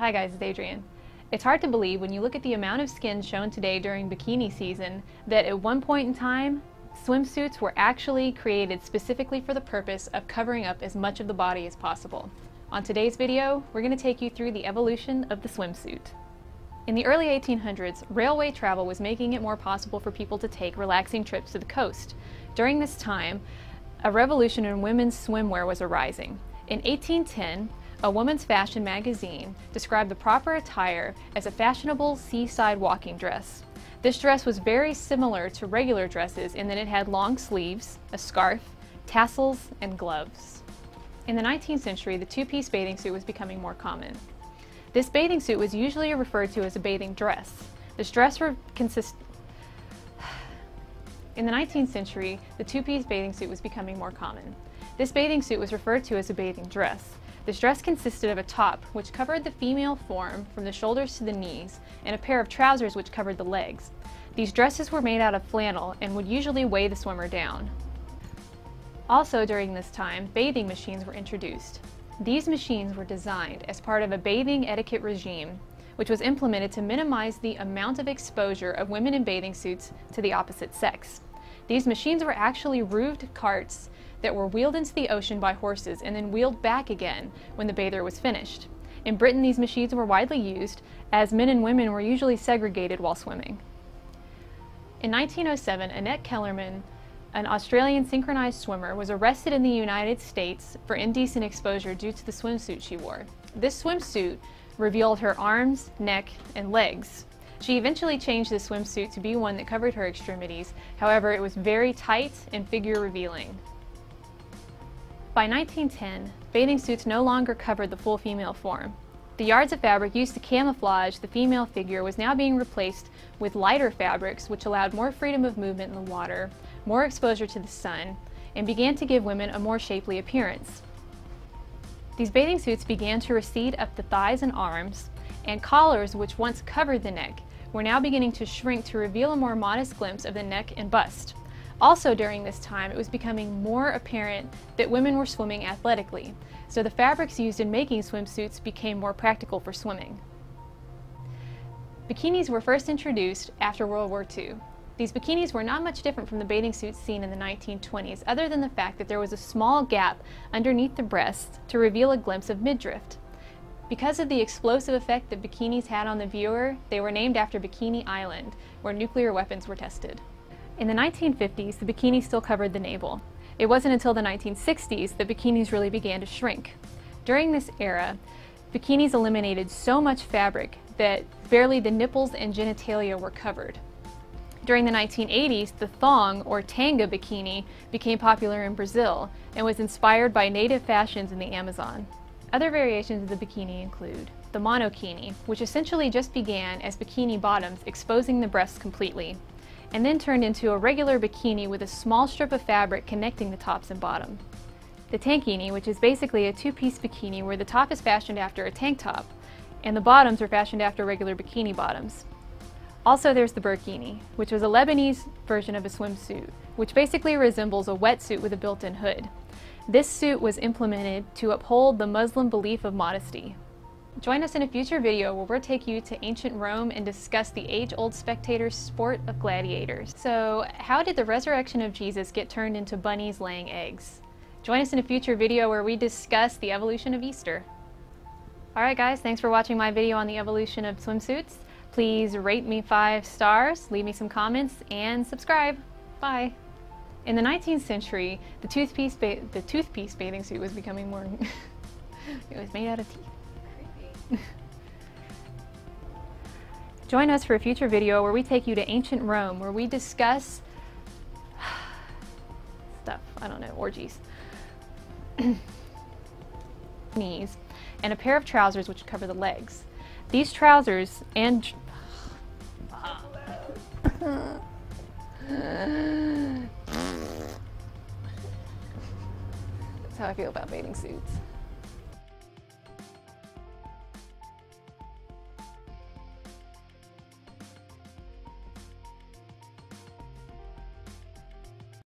Hi guys, it's Adrienne. It's hard to believe when you look at the amount of skin shown today during bikini season that at one point in time, swimsuits were actually created specifically for the purpose of covering up as much of the body as possible. On today's video, we're going to take you through the evolution of the swimsuit. In the early 1800s, railway travel was making it more possible for people to take relaxing trips to the coast. During this time, a revolution in women's swimwear was arising. In 1810, a woman's fashion magazine described the proper attire as a fashionable seaside walking dress. This dress was very similar to regular dresses in that it had long sleeves, a scarf, tassels, and gloves. In the 19th century, the two-piece bathing suit was becoming more common. This bathing suit was usually referred to as a bathing dress. This dress In the 19th century, the two-piece bathing suit was becoming more common. This bathing suit was referred to as a bathing dress. This dress consisted of a top which covered the female form from the shoulders to the knees and a pair of trousers which covered the legs. These dresses were made out of flannel and would usually weigh the swimmer down. Also during this time, bathing machines were introduced. These machines were designed as part of a bathing etiquette regime which was implemented to minimize the amount of exposure of women in bathing suits to the opposite sex. These machines were actually roofed carts that were wheeled into the ocean by horses and then wheeled back again when the bather was finished. In Britain, these machines were widely used as men and women were usually segregated while swimming. In 1907, Annette Kellerman, an Australian synchronized swimmer, was arrested in the United States for indecent exposure due to the swimsuit she wore. This swimsuit revealed her arms, neck, and legs. She eventually changed the swimsuit to be one that covered her extremities. However, it was very tight and figure revealing. By 1910, bathing suits no longer covered the full female form. The yards of fabric used to camouflage the female figure was now being replaced with lighter fabrics which allowed more freedom of movement in the water, more exposure to the sun, and began to give women a more shapely appearance. These bathing suits began to recede up the thighs and arms, and collars which once covered the neck were now beginning to shrink to reveal a more modest glimpse of the neck and bust. Also during this time, it was becoming more apparent that women were swimming athletically, so the fabrics used in making swimsuits became more practical for swimming. Bikinis were first introduced after World War II. These bikinis were not much different from the bathing suits seen in the 1920s, other than the fact that there was a small gap underneath the breasts to reveal a glimpse of midriff. Because of the explosive effect that bikinis had on the viewer, they were named after Bikini Island, where nuclear weapons were tested. In the 1950s, the bikini still covered the navel. It wasn't until the 1960s that bikinis really began to shrink. During this era, bikinis eliminated so much fabric that barely the nipples and genitalia were covered. During the 1980s, the thong or tanga bikini became popular in Brazil and was inspired by native fashions in the Amazon. Other variations of the bikini include the monokini, which essentially just began as bikini bottoms exposing the breasts completely, and then turned into a regular bikini with a small strip of fabric connecting the tops and bottom. The tankini, which is basically a two-piece bikini where the top is fashioned after a tank top, and the bottoms are fashioned after regular bikini bottoms. Also there's the burkini, which was a Lebanese version of a swimsuit, which basically resembles a wetsuit with a built-in hood. This suit was implemented to uphold the Muslim belief of modesty. Join us in a future video where we'll take you to ancient Rome and discuss the age-old spectator sport of gladiators. So, how did the resurrection of Jesus get turned into bunnies laying eggs? Join us in a future video where we discuss the evolution of Easter. Alright guys, thanks for watching my video on the evolution of swimsuits. Please rate me 5 stars, leave me some comments, and subscribe. Bye! In the 19th century, the toothpiece bathing suit was becoming more... It was made out of teeth. Join us for a future video where we take you to ancient Rome, where we discuss stuff, I don't know, orgies. Knees, and a pair of trousers which cover the legs. These trousers and... That's how I feel about bathing suits.